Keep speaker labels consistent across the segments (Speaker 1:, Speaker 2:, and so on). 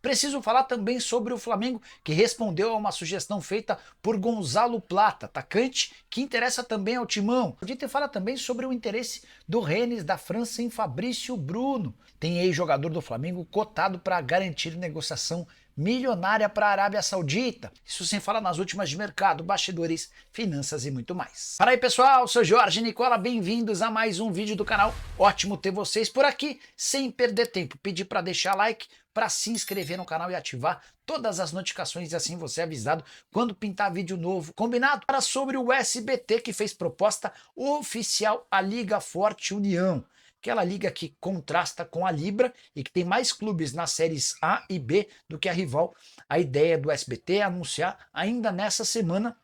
Speaker 1: Preciso falar também sobre o Flamengo, que respondeu a uma sugestão feita por Gonzalo Plata, atacante que interessa também ao Timão. A gente fala também sobre o interesse do Rennes da França em Fabrício Bruno. Tem ex-jogador do Flamengo cotado para garantir negociação milionária para a Arábia Saudita. Isso sem falar nas últimas de mercado, bastidores, finanças e muito mais. Fala aí pessoal, sou Jorge Nicola, bem-vindos a mais um vídeo do canal. Ótimo ter vocês por aqui. Sem perder tempo, pedir para deixar like, para se inscrever no canal e ativar todas as notificações e assim você é avisado quando pintar vídeo novo. Combinado? Para sobre o SBT que fez proposta oficial à Liga Forte União. Aquela liga que contrasta com a Libra e que tem mais clubes nas séries A e B do que a rival. A ideia do SBT é anunciar ainda nessa semana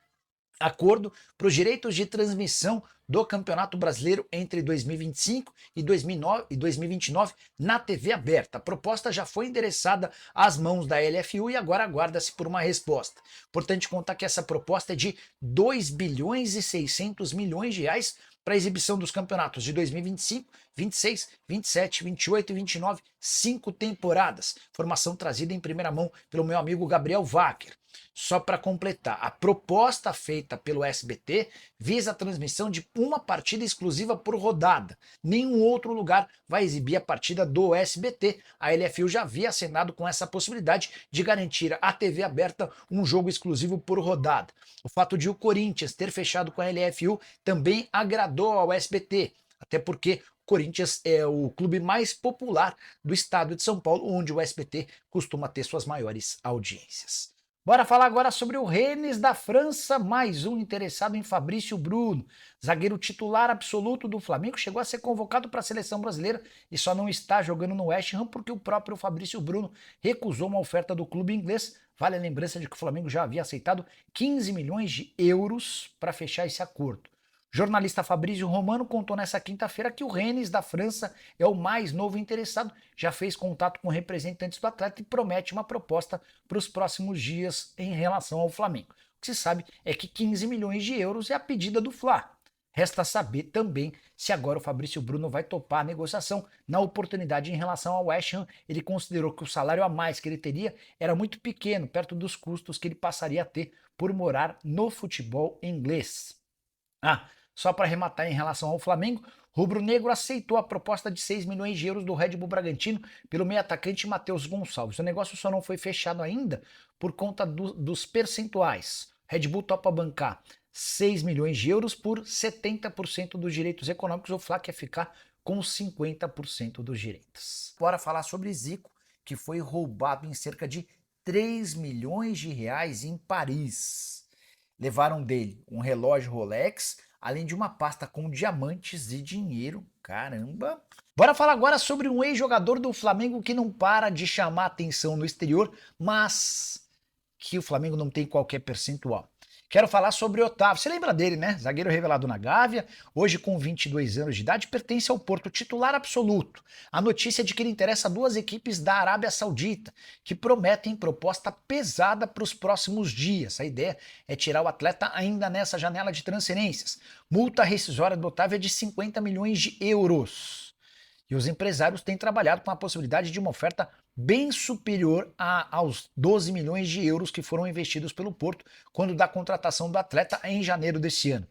Speaker 1: acordo para os direitos de transmissão do Campeonato Brasileiro entre 2025 e 2029 na TV aberta. A proposta já foi endereçada às mãos da LFU e agora aguarda-se por uma resposta. Importante contar que essa proposta é de 2 bilhões e 600 milhões de reais para a exibição dos campeonatos de 2025, 26, 27, 28 e 29, 5 temporadas. Informação trazida em primeira mão pelo meu amigo Gabriel Wacker. Só para completar, a proposta feita pelo SBT visa a transmissão de uma partida exclusiva por rodada. Nenhum outro lugar vai exibir a partida do SBT. A LFU já havia acenado com essa possibilidade de garantir à TV aberta um jogo exclusivo por rodada. O fato de o Corinthians ter fechado com a LFU também agradou ao SBT, até porque o Corinthians é o clube mais popular do estado de São Paulo, onde o SBT costuma ter suas maiores audiências. Bora falar agora sobre o Rennes da França, mais um interessado em Fabrício Bruno. Zagueiro titular absoluto do Flamengo, chegou a ser convocado para a seleção brasileira e só não está jogando no West Ham porque o próprio Fabrício Bruno recusou uma oferta do clube inglês. Vale a lembrança de que o Flamengo já havia aceitado 15 milhões de euros para fechar esse acordo. O jornalista Fabrício Romano contou nessa quinta-feira que o Rennes da França é o mais novo interessado, já fez contato com representantes do atleta e promete uma proposta para os próximos dias em relação ao Flamengo. O que se sabe é que 15 milhões de euros é a pedida do Fla. Resta saber também se agora o Fabrício Bruno vai topar a negociação. Na oportunidade em relação ao West Ham, ele considerou que o salário a mais que ele teria era muito pequeno, perto dos custos que ele passaria a ter por morar no futebol inglês. Só para arrematar em relação ao Flamengo, rubro-negro aceitou a proposta de 6 milhões de euros do Red Bull Bragantino pelo meio atacante Matheus Gonçalves. O negócio só não foi fechado ainda por conta dos percentuais. Red Bull topa bancar 6 milhões de euros por 70% dos direitos econômicos. O Fla quer ficar com 50% dos direitos. Bora falar sobre Zico, que foi roubado em cerca de 3 milhões de reais em Paris. Levaram dele um relógio Rolex, além de uma pasta com diamantes e dinheiro. Caramba! Bora falar agora sobre um ex-jogador do Flamengo que não para de chamar atenção no exterior, mas que o Flamengo não tem qualquer percentual. Quero falar sobre Otávio. Você lembra dele, né? Zagueiro revelado na Gávea, hoje com 22 anos de idade, pertence ao Porto, titular absoluto. A notícia é de que ele interessa a duas equipes da Arábia Saudita, que prometem proposta pesada para os próximos dias. A ideia é tirar o atleta ainda nessa janela de transferências. Multa rescisória do Otávio é de 50 milhões de euros. E os empresários têm trabalhado com a possibilidade de uma oferta bem superior aos 12 milhões de euros que foram investidos pelo Porto quando da contratação do atleta em janeiro desse ano.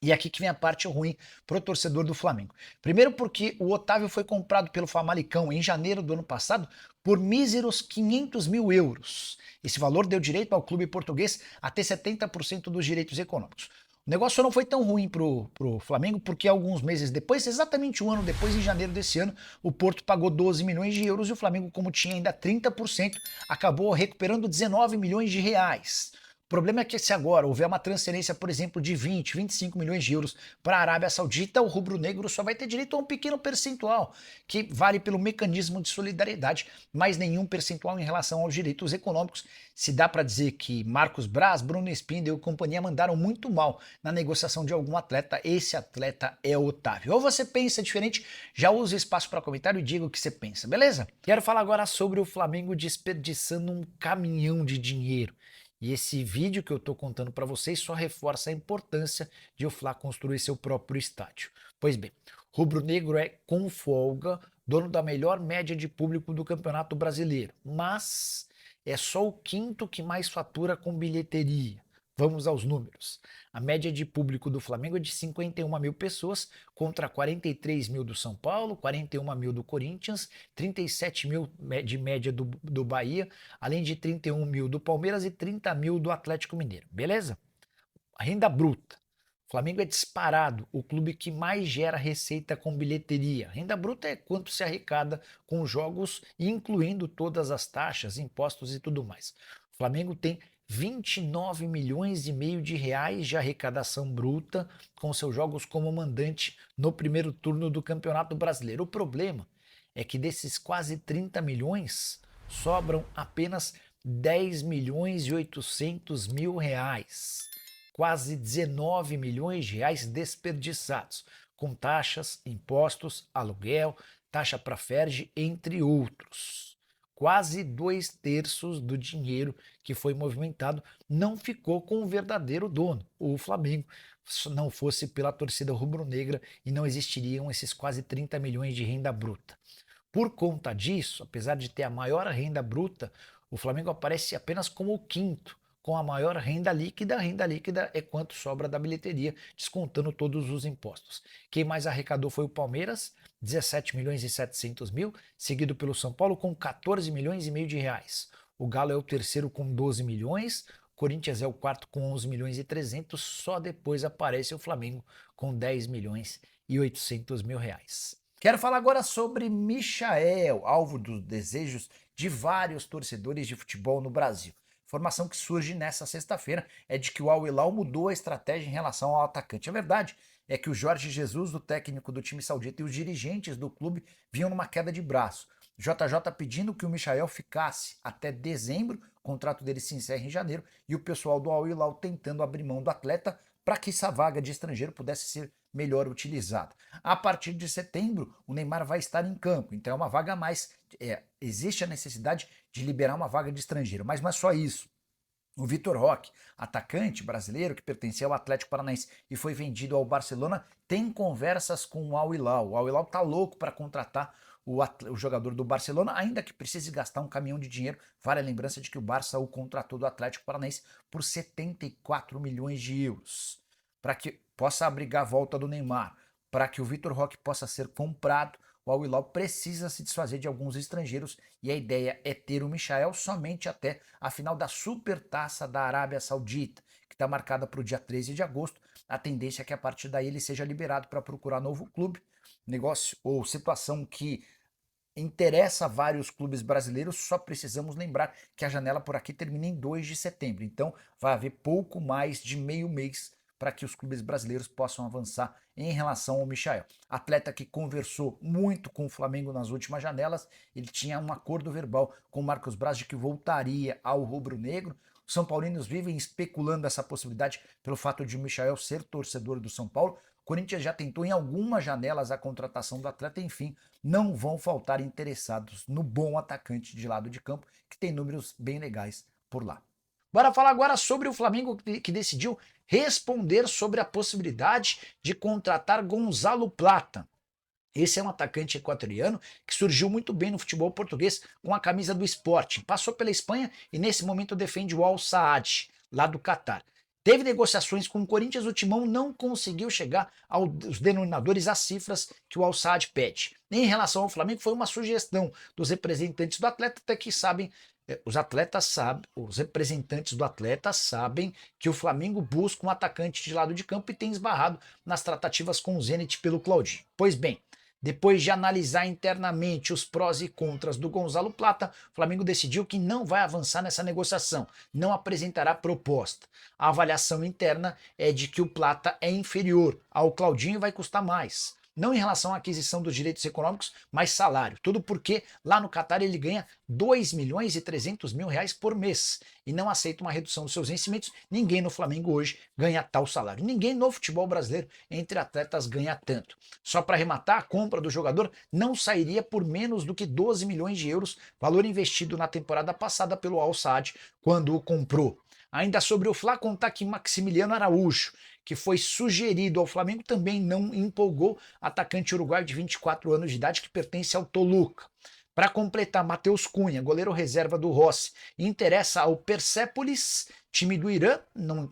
Speaker 1: E aqui que vem a parte ruim para o torcedor do Flamengo. Primeiro porque o Otávio foi comprado pelo Famalicão em janeiro do ano passado por míseros 500 mil euros. Esse valor deu direito ao clube português a ter 70% dos direitos econômicos. O negócio não foi tão ruim pro Flamengo, porque alguns meses depois, exatamente um ano depois, em janeiro desse ano, o Porto pagou 12 milhões de euros e o Flamengo, como tinha ainda 30%, acabou recuperando 19 milhões de reais. O problema é que se agora houver uma transferência, por exemplo, de 20, 25 milhões de euros para a Arábia Saudita, o rubro-negro só vai ter direito a um pequeno percentual, que vale pelo mecanismo de solidariedade, mas nenhum percentual em relação aos direitos econômicos. Se dá para dizer que Marcos Braz, Bruno Spindel e companhia mandaram muito mal na negociação de algum atleta, esse atleta é o Otávio. Ou você pensa diferente, já use espaço para comentário e diga o que você pensa, beleza? Quero falar agora sobre o Flamengo desperdiçando um caminhão de dinheiro. E esse vídeo que eu estou contando para vocês só reforça a importância de o Fla construir seu próprio estádio. Pois bem, rubro-negro é com folga dono da melhor média de público do Campeonato Brasileiro, mas é só o quinto que mais fatura com bilheteria. Vamos aos números. A média de público do Flamengo é de 51 mil pessoas contra 43 mil do São Paulo, 41 mil do Corinthians, 37 mil de média do Bahia, além de 31 mil do Palmeiras e 30 mil do Atlético Mineiro. Beleza? A renda bruta. O Flamengo é disparado o clube que mais gera receita com bilheteria. Renda bruta é quanto se arrecada com jogos, incluindo todas as taxas, impostos e tudo mais. O Flamengo tem 29 milhões e meio de reais de arrecadação bruta com seus jogos como mandante no primeiro turno do Campeonato Brasileiro. O problema é que desses quase 30 milhões sobram apenas 10 milhões e 800 mil reais. Quase 19 milhões de reais desperdiçados, com taxas, impostos, aluguel, taxa para Ferge, entre outros. Quase 2/3 do dinheiro que foi movimentado não ficou com o verdadeiro dono, o Flamengo. Se não fosse pela torcida rubro-negra e não existiriam esses quase 30 milhões de renda bruta. Por conta disso, apesar de ter a maior renda bruta, o Flamengo aparece apenas como o quinto, com a maior renda líquida. A renda líquida é quanto sobra da bilheteria, descontando todos os impostos. Quem mais arrecadou foi o Palmeiras, 17 milhões e 700 mil, seguido pelo São Paulo com 14 milhões e meio de reais. O Galo é o terceiro com 12 milhões, Corinthians é o quarto com 11 milhões e 300, só depois aparece o Flamengo com 10 milhões e 800 mil reais. Quero falar agora sobre Michael, alvo dos desejos de vários torcedores de futebol no Brasil. Informação que surge nessa sexta-feira é de que o Al Hilal mudou a estratégia em relação ao atacante. A verdade é que o Jorge Jesus, o técnico do time saudita, e os dirigentes do clube vinham numa queda de braço. JJ pedindo que o Michael ficasse até dezembro, o contrato dele se encerra em janeiro, e o pessoal do Al Hilal tentando abrir mão do atleta para que essa vaga de estrangeiro pudesse ser melhor utilizada. A partir de setembro, o Neymar vai estar em campo, então é uma vaga a mais. Existe a necessidade de liberar uma vaga de estrangeiro, mas não é só isso. O Vitor Roque, atacante brasileiro que pertencia ao Atlético Paranaense e foi vendido ao Barcelona, tem conversas com o Al Hilal. O Al Hilal tá louco para contratar o jogador do Barcelona, ainda que precise gastar um caminhão de dinheiro. Vale a lembrança de que o Barça o contratou do Atlético Paranaense por 74 milhões de euros, para que possa abrigar a volta do Neymar, para que o Vitor Roque possa ser comprado. O Al Hilal precisa se desfazer de alguns estrangeiros e a ideia é ter o Michael somente até a final da Supertaça da Arábia Saudita, que está marcada para o dia 13 de agosto. A tendência é que a partir daí ele seja liberado para procurar novo clube. Negócio ou situação que interessa a vários clubes brasileiros, só precisamos lembrar que a janela por aqui termina em 2 de setembro, então vai haver pouco mais de meio mês para que os clubes brasileiros possam avançar em relação ao Michael. Atleta que conversou muito com o Flamengo nas últimas janelas, ele tinha um acordo verbal com o Marcos Braz de que voltaria ao rubro-negro. Os São Paulinos vivem especulando essa possibilidade pelo fato de o Michael ser torcedor do São Paulo. O Corinthians já tentou em algumas janelas a contratação do atleta, enfim, não vão faltar interessados no bom atacante de lado de campo, que tem números bem legais por lá. Bora falar agora sobre o Flamengo que decidiu responder sobre a possibilidade de contratar Gonzalo Plata. Esse é um atacante equatoriano que surgiu muito bem no futebol português com a camisa do Sporting. Passou pela Espanha e nesse momento defende o Al Saad, lá do Catar. Teve negociações com o Corinthians, o Timão não conseguiu chegar aos denominadores, às cifras que o Al Saad pede. Em relação ao Flamengo, foi uma sugestão dos representantes do atleta, até que sabem, os representantes do atleta sabem que o Flamengo busca um atacante de lado de campo e tem esbarrado nas tratativas com o Zenit pelo Claudinho. Pois bem, depois de analisar internamente os prós e contras do Gonzalo Plata, o Flamengo decidiu que não vai avançar nessa negociação, não apresentará proposta. A avaliação interna é de que o Plata é inferior ao Claudinho e vai custar mais. Não em relação à aquisição dos direitos econômicos, mas salário. Tudo porque lá no Catar ele ganha 2 milhões e 300 mil reais por mês e não aceita uma redução dos seus vencimentos. Ninguém no Flamengo hoje ganha tal salário. Ninguém no futebol brasileiro entre atletas ganha tanto. Só para arrematar, a compra do jogador não sairia por menos do que 12 milhões de euros, valor investido na temporada passada pelo Al Saad quando o comprou. Ainda sobre o Fla, contar que Maximiliano Araújo, que foi sugerido ao Flamengo também não empolgou, atacante uruguaio de 24 anos de idade que pertence ao Toluca. Para completar, Matheus Cunha, goleiro reserva do Rossi, interessa ao Persépolis, time do Irã.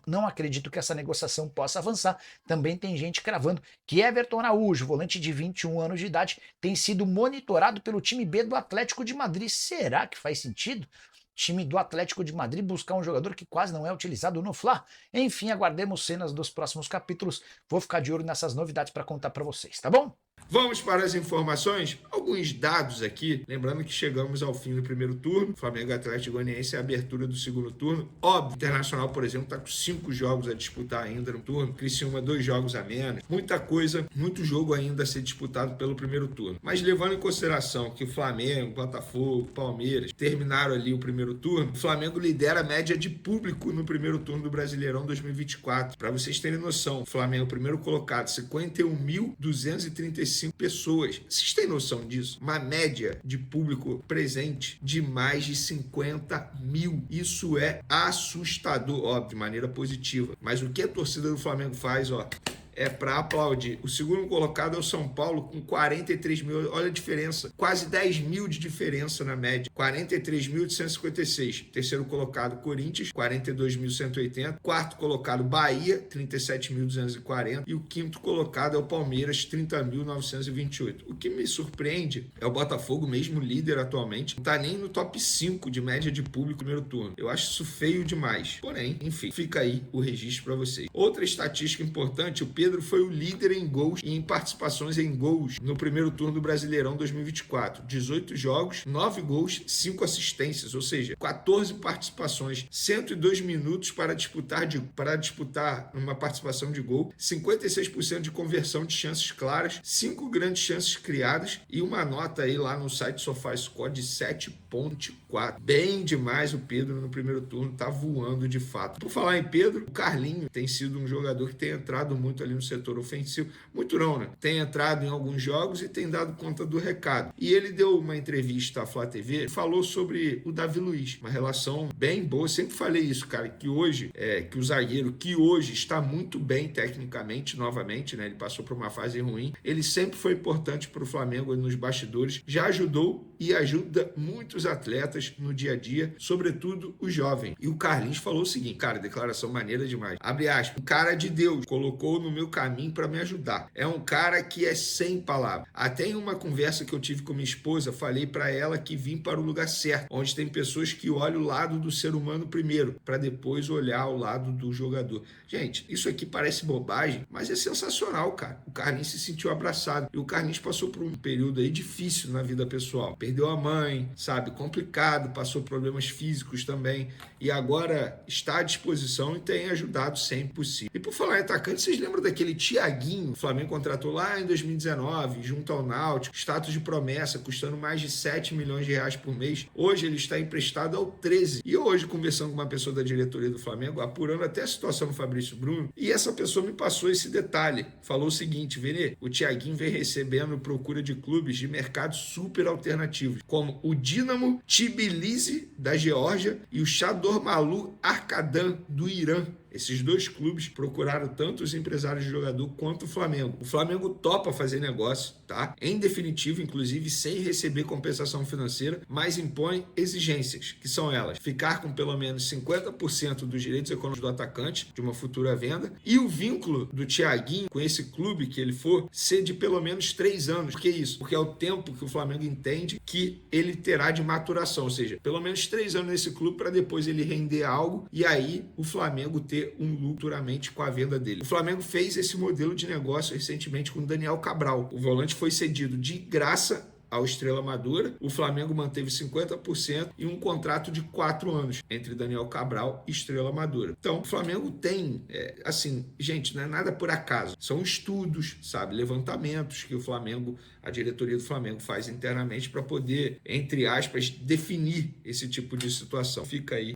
Speaker 1: Não acredito que essa negociação possa avançar. Também tem gente cravando que Everton Araújo, volante de 21 anos de idade, tem sido monitorado pelo time B do Atlético de Madrid. Será que faz sentido? Time do Atlético de Madrid buscar um jogador que quase não é utilizado no Fla? Enfim, aguardemos cenas dos próximos capítulos. Vou ficar de olho nessas novidades para contar para vocês, tá bom?
Speaker 2: Vamos para as informações? Alguns dados aqui. Lembrando que chegamos ao fim do primeiro turno. Flamengo e Atlético Goianiense é a abertura do segundo turno. Óbvio, Internacional, por exemplo, está com 5 jogos a disputar ainda no turno. Criciúma, 2 jogos a menos. Muita coisa, muito jogo ainda a ser disputado pelo primeiro turno. Mas levando em consideração que o Flamengo, Botafogo, Palmeiras terminaram ali o primeiro turno, o Flamengo lidera a média de público no primeiro turno do Brasileirão 2024. Para vocês terem noção, o Flamengo, primeiro colocado, 51.235 pessoas. Vocês têm noção disso? Uma média de público presente de mais de 50 mil. Isso é assustador, óbvio, de maneira positiva. Mas o que a torcida do Flamengo faz, ó, é para aplaudir. O segundo colocado é o São Paulo com 43 mil. Olha a diferença. Quase 10 mil de diferença na média. 43.156. Terceiro colocado, Corinthians, 42.180. Quarto colocado, Bahia, 37.240. E o quinto colocado é o Palmeiras, 30.928. O que me surpreende é o Botafogo, mesmo líder atualmente, não está nem no top 5 de média de público no primeiro turno. Eu acho isso feio demais. Porém, enfim, fica aí o registro para vocês. Outra estatística importante, o Pedro foi o líder em gols e em participações em gols no primeiro turno do Brasileirão 2024. 18 jogos, 9 gols, 5 assistências, ou seja, 14 participações, 102 minutos para disputar uma participação de gol, 56% de conversão de chances claras, 5 grandes chances criadas e uma nota aí lá no site SofaScore de 7.4. Bem demais o Pedro no primeiro turno, tá voando de fato. Por falar em Pedro, o Carlinho tem sido um jogador que tem entrado muito ali no setor ofensivo, muito não, né? Tem entrado em alguns jogos e tem dado conta do recado. E ele deu uma entrevista à Flá TV e falou sobre o Davi Luiz, uma relação bem boa. Eu sempre falei isso, cara, que hoje, que o zagueiro, que hoje está muito bem tecnicamente, novamente, né? Ele passou por uma fase ruim, ele sempre foi importante para o Flamengo nos bastidores, já ajudou e ajuda muitos atletas no dia a dia, sobretudo os jovens. E o Carlinhos falou o seguinte, cara, declaração maneira demais. Abre aspas, um cara de Deus, colocou no meu caminho para me ajudar. É um cara que é sem palavras. Até em uma conversa que eu tive com minha esposa, falei para ela que vim para o lugar certo, onde tem pessoas que olham o lado do ser humano primeiro, para depois olhar o lado do jogador. Gente, isso aqui parece bobagem, mas é sensacional, cara. O Carlinhos se sentiu abraçado. E o Carlinhos passou por um período aí difícil na vida pessoal. Perdeu a mãe, sabe? Complicado, passou problemas físicos também. E agora está à disposição e tem ajudado sempre possível. E por falar em atacante, vocês lembram daquele Thiaguinho? O Flamengo contratou lá em 2019, junto ao Náutico, status de promessa, custando mais de 7 milhões de reais por mês. Hoje ele está emprestado ao 13. E hoje, conversando com uma pessoa da diretoria do Flamengo, apurando até a situação do Fabrício Bruno, e essa pessoa me passou esse detalhe. Falou o seguinte, Vene, o Thiaguinho vem recebendo procura de clubes de mercado super alternativos, como o Dinamo Tbilisi, da Geórgia, e o Chadormalu Arkadan, do Irã. Esses dois clubes procuraram tanto os empresários de jogador quanto o Flamengo. O Flamengo topa fazer negócio, tá? Em definitivo, inclusive, sem receber compensação financeira, mas impõe exigências, que são elas: ficar com pelo menos 50% dos direitos econômicos do atacante de uma futura venda e o vínculo do Thiaguinho com esse clube que ele for ser de pelo menos 3 anos. Por que isso? Porque é o tempo que o Flamengo entende que ele terá de maturação, ou seja, pelo menos 3 anos nesse clube para depois ele render algo e aí o Flamengo ter um lucro futuramente com a venda dele. O Flamengo fez esse modelo de negócio recentemente com o Daniel Cabral. O volante foi cedido de graça ao Estrela Amadora, o Flamengo manteve 50% e um contrato de 4 anos entre Daniel Cabral e Estrela Amadora. Então, o Flamengo tem, assim, gente, não é nada por acaso. São estudos, sabe, levantamentos que o Flamengo a diretoria do Flamengo faz internamente para poder, entre aspas, definir esse tipo de situação. Fica aí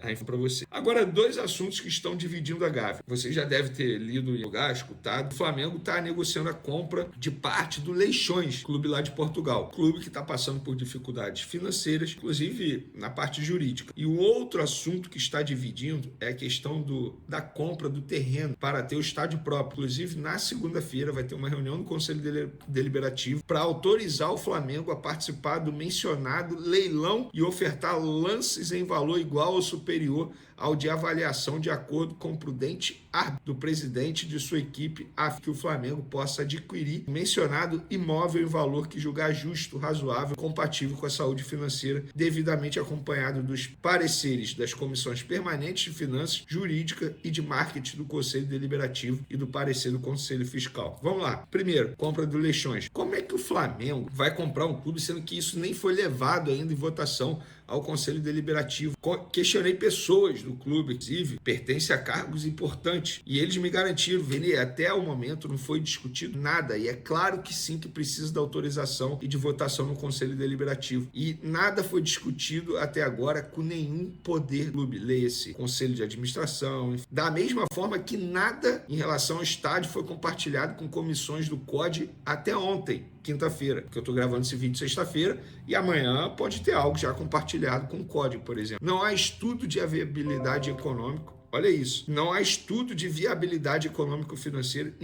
Speaker 2: a info para você. Agora, 2 assuntos que estão dividindo a Gávea. Você já deve ter lido em lugar, escutado. O Flamengo está negociando a compra de parte do Leixões, clube lá de Portugal. Clube que está passando por dificuldades financeiras, inclusive na parte jurídica. E o outro assunto que está dividindo é a questão da compra do terreno para ter o estádio próprio. Inclusive, na segunda-feira vai ter uma reunião no Conselho Deliberativo para autorizar o Flamengo a participar do mencionado leilão e ofertar lances em valor igual ou superior ao de avaliação de acordo com o prudente árbitro do presidente de sua equipe, a fim que o Flamengo possa adquirir o mencionado imóvel em valor que julgar justo, razoável, compatível com a saúde financeira, devidamente acompanhado dos pareceres das comissões permanentes de finanças, jurídica e de marketing do Conselho Deliberativo e do parecer do Conselho Fiscal. Vamos lá. Primeiro, compra do Leixões. Como é que o Flamengo vai comprar um clube sendo que isso nem foi levado ainda em votação ao Conselho Deliberativo? Questionei pessoas do clube, inclusive, pertence a cargos importantes, e eles me garantiram, Vini, até o momento não foi discutido nada, e é claro que sim, que precisa da autorização e de votação no Conselho Deliberativo, e nada foi discutido até agora com nenhum poder do clube, leia-se Conselho de Administração, da mesma forma que nada em relação ao estádio foi compartilhado com comissões do COD até ontem, quinta-feira, que eu estou gravando esse vídeo sexta-feira, e amanhã pode ter algo já compartilhado com o COD, por exemplo. Não há estudo de viabilidade econômica. Olha isso, não há estudo de viabilidade econômico-financeira,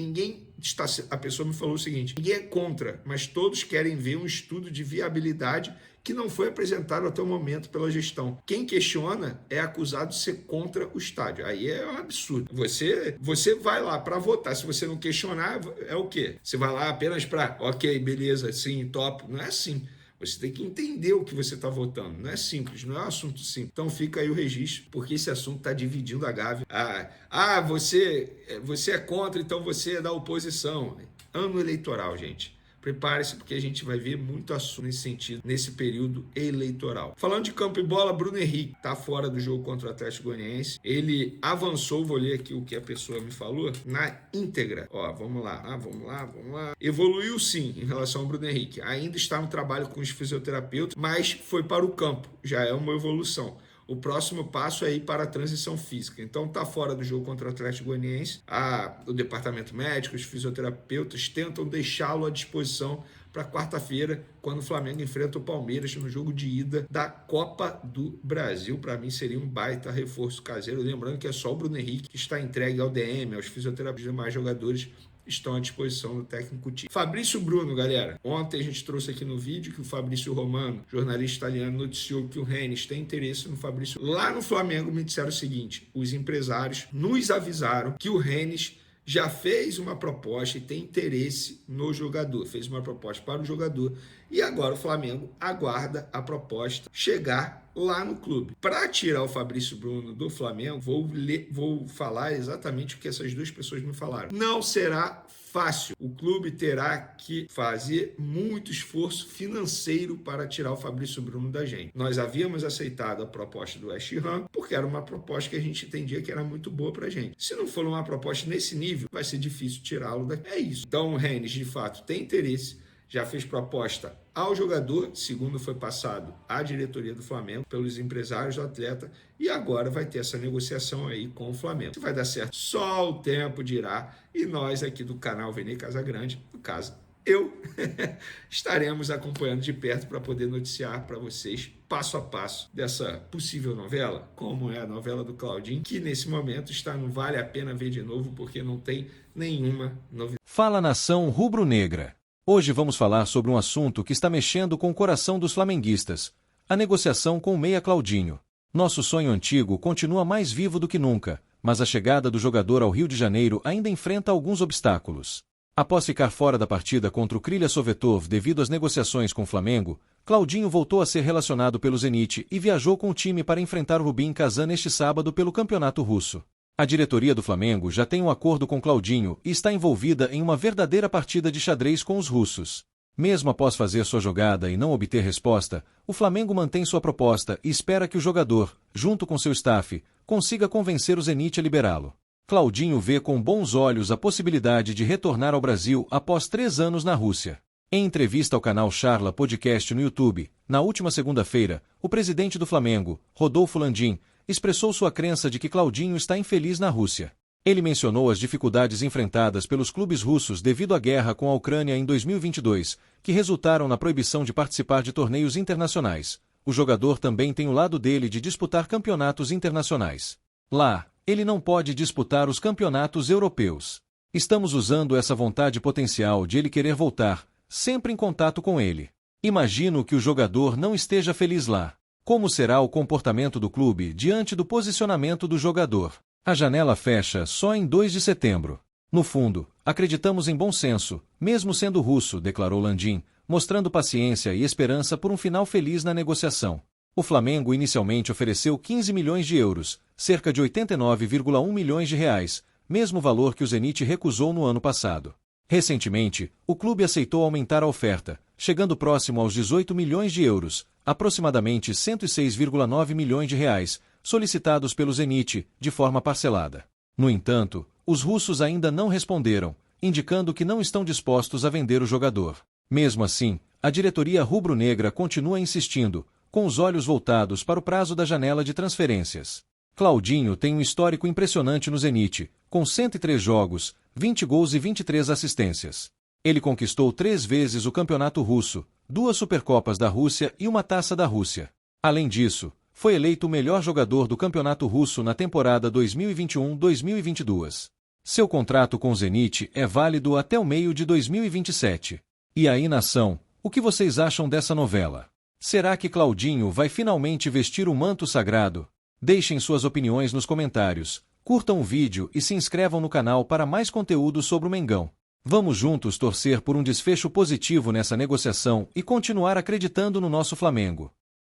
Speaker 2: a pessoa me falou o seguinte, ninguém é contra, mas todos querem ver um estudo de viabilidade que não foi apresentado até o momento pela gestão. Quem questiona é acusado de ser contra o estádio. Aí é um absurdo. Você vai lá para votar, se você não questionar, é o quê? Você vai lá apenas para, ok, beleza, sim, top. Não é assim. Você tem que entender o que você está votando. Não é simples, não é um assunto simples. Então fica aí o registro, porque esse assunto está dividindo a Gávea. Você é contra, então você é da oposição. Ano eleitoral, gente. Prepare-se, porque a gente vai ver muito assunto nesse sentido, nesse período eleitoral. Falando de campo e bola, Bruno Henrique está fora do jogo contra o Atlético Goianiense. Ele avançou, vou ler aqui o que a pessoa me falou, na íntegra. Vamos lá. Evoluiu sim em relação ao Bruno Henrique. Ainda está no trabalho com os fisioterapeutas, mas foi para o campo. Já é uma evolução. O próximo passo é ir para a transição física. Então está fora do jogo contra o Atlético Goianiense. O departamento médico, os fisioterapeutas tentam deixá-lo à disposição para quarta-feira, quando o Flamengo enfrenta o Palmeiras no jogo de ida da Copa do Brasil. Para mim seria um baita reforço caseiro. Lembrando que é só o Bruno Henrique que está entregue ao DM, aos fisioterapeutas e demais jogadores estão à disposição do técnico Tite. Fabrício Bruno, galera. Ontem a gente trouxe aqui no vídeo que o Fabrício Romano, jornalista italiano, noticiou que o Rennes tem interesse no Fabrício. Lá no Flamengo me disseram o seguinte, os empresários nos avisaram que o Rennes já fez uma proposta e tem interesse no jogador. Fez uma proposta para o jogador e agora o Flamengo aguarda a proposta chegar lá no clube. Para tirar o Fabrício Bruno do Flamengo, vou falar exatamente o que essas duas pessoas me falaram. Não será fácil. O clube terá que fazer muito esforço financeiro para tirar o Fabrício Bruno da gente. Nós havíamos aceitado a proposta do West Ham, porque era uma proposta que a gente entendia que era muito boa para a gente. Se não for uma proposta nesse nível, vai ser difícil tirá-lo daqui. É isso. Então o Rennes, de fato, tem interesse, já fez proposta ao jogador, segundo foi passado à diretoria do Flamengo, pelos empresários do atleta, e agora vai ter essa negociação aí com o Flamengo. Se vai dar certo, só o tempo dirá, e nós aqui do canal Vene Casagrande, no caso, eu, estaremos acompanhando de perto para poder noticiar para vocês passo a passo dessa possível novela, como é a novela do Claudinho, que nesse momento está no Vale a Pena Ver de Novo, porque não tem nenhuma novidade.
Speaker 3: Fala, nação rubro-negra. Hoje vamos falar sobre um assunto que está mexendo com o coração dos flamenguistas, a negociação com o meia Claudinho. Nosso sonho antigo continua mais vivo do que nunca, mas a chegada do jogador ao Rio de Janeiro ainda enfrenta alguns obstáculos. Após ficar fora da partida contra o Krylia Sovetov devido às negociações com o Flamengo, Claudinho voltou a ser relacionado pelo Zenit e viajou com o time para enfrentar o Rubin Kazan neste sábado pelo Campeonato Russo. A diretoria do Flamengo já tem um acordo com Claudinho e está envolvida em uma verdadeira partida de xadrez com os russos. Mesmo após fazer sua jogada e não obter resposta, o Flamengo mantém sua proposta e espera que o jogador, junto com seu staff, consiga convencer o Zenit a liberá-lo. Claudinho vê com bons olhos a possibilidade de retornar ao Brasil após 3 anos na Rússia. Em entrevista ao canal Charla Podcast no YouTube, na última segunda-feira, o presidente do Flamengo, Rodolfo Landim, expressou sua crença de que Claudinho está infeliz na Rússia. Ele mencionou as dificuldades enfrentadas pelos clubes russos devido à guerra com a Ucrânia em 2022, que resultaram na proibição de participar de torneios internacionais. O jogador também tem o lado dele de disputar campeonatos internacionais. Lá, ele não pode disputar os campeonatos europeus. Estamos usando essa vontade potencial de ele querer voltar, sempre em contato com ele. Imagino que o jogador não esteja feliz lá. Como será o comportamento do clube diante do posicionamento do jogador? A janela fecha só em 2 de setembro. No fundo, acreditamos em bom senso, mesmo sendo russo, declarou Landim, mostrando paciência e esperança por um final feliz na negociação. O Flamengo inicialmente ofereceu 15 milhões de euros, cerca de 89,1 milhões de reais, mesmo valor que o Zenit recusou no ano passado. Recentemente, o clube aceitou aumentar a oferta, chegando próximo aos 18 milhões de euros, aproximadamente 106,9 milhões de reais, solicitados pelo Zenit, de forma parcelada. No entanto, os russos ainda não responderam, indicando que não estão dispostos a vender o jogador. Mesmo assim, a diretoria rubro-negra continua insistindo, com os olhos voltados para o prazo da janela de transferências. Claudinho tem um histórico impressionante no Zenit, com 103 jogos, 20 gols e 23 assistências. Ele conquistou 3 vezes o campeonato russo, 2 Supercopas da Rússia e uma Taça da Rússia. Além disso, foi eleito o melhor jogador do campeonato russo na temporada 2021-2022. Seu contrato com o Zenit é válido até o meio de 2027. E aí, nação, o que vocês acham dessa novela? Será que Claudinho vai finalmente vestir o manto sagrado? Deixem suas opiniões nos comentários, curtam o vídeo e se inscrevam no canal para mais conteúdo sobre o Mengão. Vamos juntos torcer por um desfecho positivo nessa negociação e continuar acreditando no nosso Flamengo.